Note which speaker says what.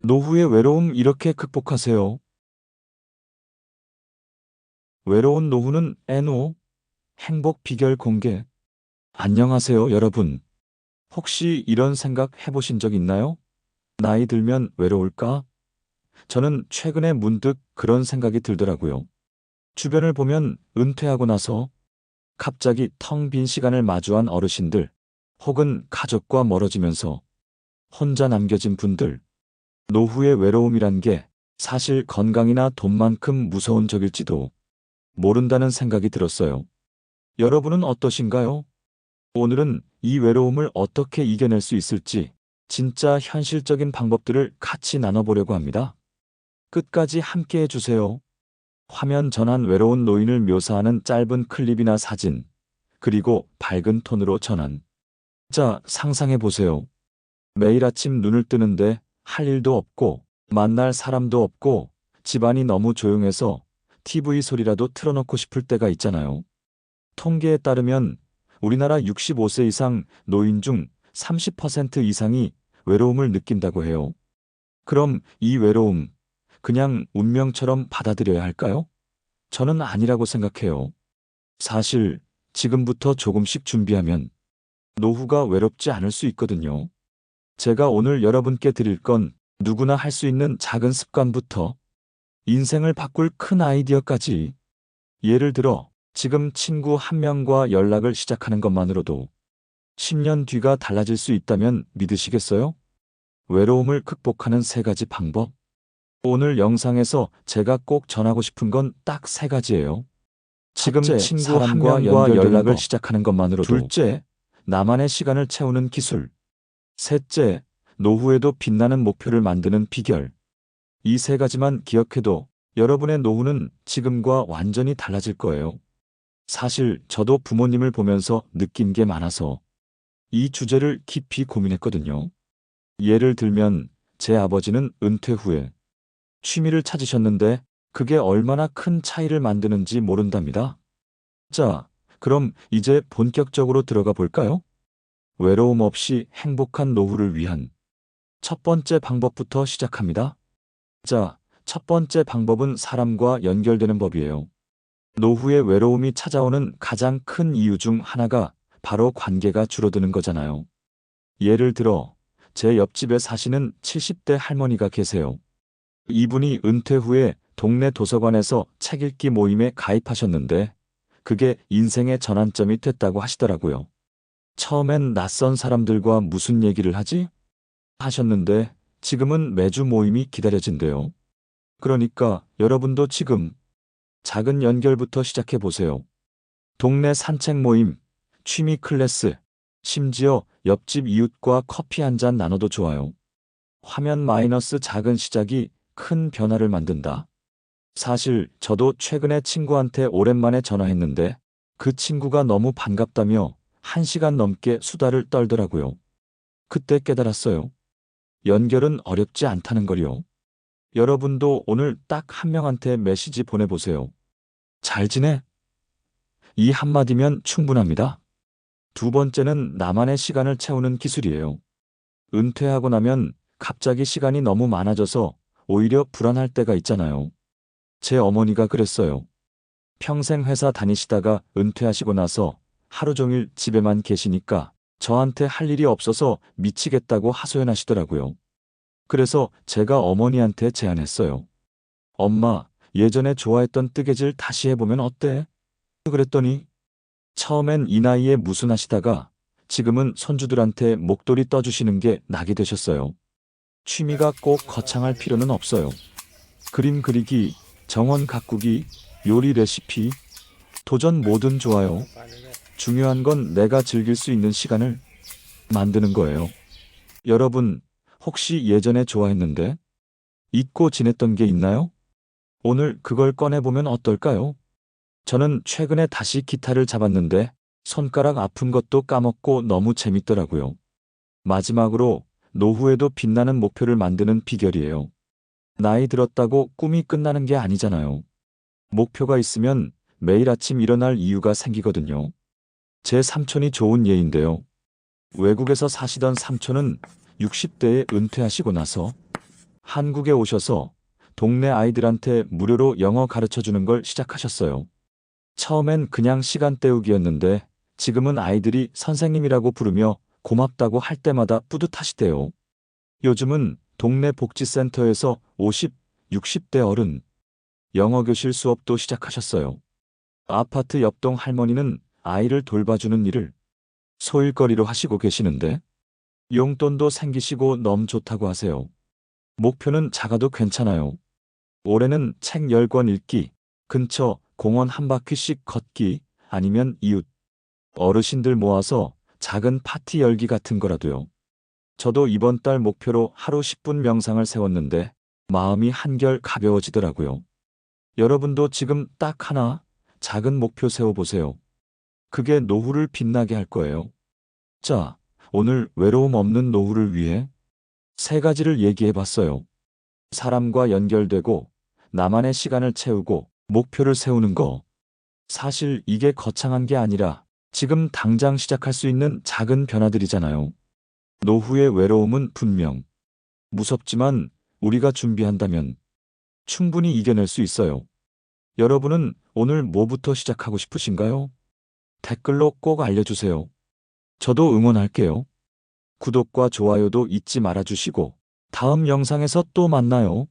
Speaker 1: 노후의 외로움 이렇게 극복하세요. 외로운 노후는 NO 행복 비결 공개. 안녕하세요, 여러분. 혹시 이런 생각 해보신 적 있나요? 나이 들면 외로울까? 저는 최근에 문득 그런 생각이 들더라고요. 주변을 보면 은퇴하고 나서 갑자기 텅 빈 시간을 마주한 어르신들, 혹은 가족과 멀어지면서 혼자 남겨진 분들, 노후의 외로움이란 게 사실 건강이나 돈만큼 무서운 적일지도 모른다는 생각이 들었어요. 여러분은 어떠신가요? 오늘은 이 외로움을 어떻게 이겨낼 수 있을지 진짜 현실적인 방법들을 같이 나눠보려고 합니다. 끝까지 함께 해주세요. 화면 전환 외로운 노인을 묘사하는 짧은 클립이나 사진, 그리고 밝은 톤으로 전환. 자, 상상해보세요. 매일 아침 눈을 뜨는데 할 일도 없고, 만날 사람도 없고, 집안이 너무 조용해서 TV 소리라도 틀어놓고 싶을 때가 있잖아요. 통계에 따르면 우리나라 65세 이상 노인 중 30% 이상이 외로움을 느낀다고 해요. 그럼 이 외로움, 그냥 운명처럼 받아들여야 할까요? 저는 아니라고 생각해요. 사실, 지금부터 조금씩 준비하면 노후가 외롭지 않을 수 있거든요. 제가 오늘 여러분께 드릴 건 누구나 할 수 있는 작은 습관부터 인생을 바꿀 큰 아이디어까지. 예를 들어, 지금 친구 한 명과 연락을 시작하는 것만으로도 10년 뒤가 달라질 수 있다면 믿으시겠어요? 외로움을 극복하는 3가지 방법. 오늘 영상에서 제가 꼭 전하고 싶은 건 딱 3가지예요. 지금
Speaker 2: 첫째,
Speaker 1: 친구 한
Speaker 2: 사람과
Speaker 1: 명과 연락을
Speaker 2: 거.
Speaker 1: 시작하는 것만으로도. 둘째, 나만의 시간을 채우는 기술. 셋째, 노후에도 빛나는 목표를 만드는 비결. 이 3가지만 기억해도 여러분의 노후는 지금과 완전히 달라질 거예요. 사실 저도 부모님을 보면서 느낀 게 많아서 이 주제를 깊이 고민했거든요. 예를 들면 제 아버지는 은퇴 후에 취미를 찾으셨는데 그게 얼마나 큰 차이를 만드는지 모른답니다. 자, 그럼 이제 본격적으로 들어가 볼까요? 외로움 없이 행복한 노후를 위한 첫 번째 방법부터 시작합니다. 자, 첫 번째 방법은 사람과 연결되는 법이에요. 노후의 외로움이 찾아오는 가장 큰 이유 중 하나가 바로 관계가 줄어드는 거잖아요. 예를 들어, 제 옆집에 사시는 70대 할머니가 계세요. 이분이 은퇴 후에 동네 도서관에서 책 읽기 모임에 가입하셨는데, 그게 인생의 전환점이 됐다고 하시더라고요. 처음엔 낯선 사람들과 무슨 얘기를 하지? 하셨는데, 지금은 매주 모임이 기다려진대요. 그러니까 여러분도 지금 작은 연결부터 시작해 보세요. 동네 산책 모임, 취미 클래스, 심지어 옆집 이웃과 커피 한 잔 나눠도 좋아요. 화면 마이너스 작은 시작이 큰 변화를 만든다. 사실 저도 최근에 친구한테 오랜만에 전화했는데 그 친구가 너무 반갑다며 1시간 넘게 수다를 떨더라고요. 그때 깨달았어요. 연결은 어렵지 않다는 걸요. 여러분도 오늘 딱 한 명한테 메시지 보내보세요. 잘 지내? 이 한마디면 충분합니다. 두 번째는 나만의 시간을 채우는 기술이에요. 은퇴하고 나면 갑자기 시간이 너무 많아져서 오히려 불안할 때가 있잖아요. 제 어머니가 그랬어요. 평생 회사 다니시다가 은퇴하시고 나서 하루 종일 집에만 계시니까 저한테 할 일이 없어서 미치겠다고 하소연하시더라고요. 그래서 제가 어머니한테 제안했어요. 엄마, 예전에 좋아했던 뜨개질 다시 해보면 어때? 그랬더니 처음엔 이 나이에 무슨 하시다가 지금은 손주들한테 목도리 떠주시는 게 낙이 되셨어요. 취미가 꼭 거창할 필요는 없어요. 그림 그리기, 정원 가꾸기, 요리 레시피, 도전 뭐든 좋아요. 중요한 건 내가 즐길 수 있는 시간을 만드는 거예요. 여러분, 혹시 예전에 좋아했는데 잊고 지냈던 게 있나요? 오늘 그걸 꺼내보면 어떨까요? 저는 최근에 다시 기타를 잡았는데 손가락 아픈 것도 까먹고 너무 재밌더라고요. 마지막으로 노후에도 빛나는 목표를 만드는 비결이에요. 나이 들었다고 꿈이 끝나는 게 아니잖아요. 목표가 있으면 매일 아침 일어날 이유가 생기거든요. 제 삼촌이 좋은 예인데요. 외국에서 사시던 삼촌은 60대에 은퇴하시고 나서 한국에 오셔서 동네 아이들한테 무료로 영어 가르쳐 주는 걸 시작하셨어요. 처음엔 그냥 시간 때우기였는데 지금은 아이들이 선생님이라고 부르며 고맙다고 할 때마다 뿌듯하시대요. 요즘은 동네 복지센터에서 50, 60대 어른 영어 교실 수업도 시작하셨어요. 아파트 옆동 할머니는 아이를 돌봐주는 일을 소일거리로 하시고 계시는데 용돈도 생기시고 너무 좋다고 하세요. 목표는 작아도 괜찮아요. 올해는 책 10권 읽기, 근처 공원 한 바퀴씩 걷기, 아니면 이웃, 어르신들 모아서 작은 파티 열기 같은 거라도요. 저도 이번 달 목표로 하루 10분 명상을 세웠는데 마음이 한결 가벼워지더라고요. 여러분도 지금 딱 하나 작은 목표 세워보세요. 그게 노후를 빛나게 할 거예요. 자, 오늘 외로움 없는 노후를 위해 세 가지를 얘기해 봤어요. 사람과 연결되고 나만의 시간을 채우고 목표를 세우는 거. 사실 이게 거창한 게 아니라 지금 당장 시작할 수 있는 작은 변화들이잖아요. 노후의 외로움은 분명 무섭지만 우리가 준비한다면 충분히 이겨낼 수 있어요. 여러분은 오늘 뭐부터 시작하고 싶으신가요? 댓글로 꼭 알려주세요. 저도 응원할게요. 구독과 좋아요도 잊지 말아주시고 다음 영상에서 또 만나요.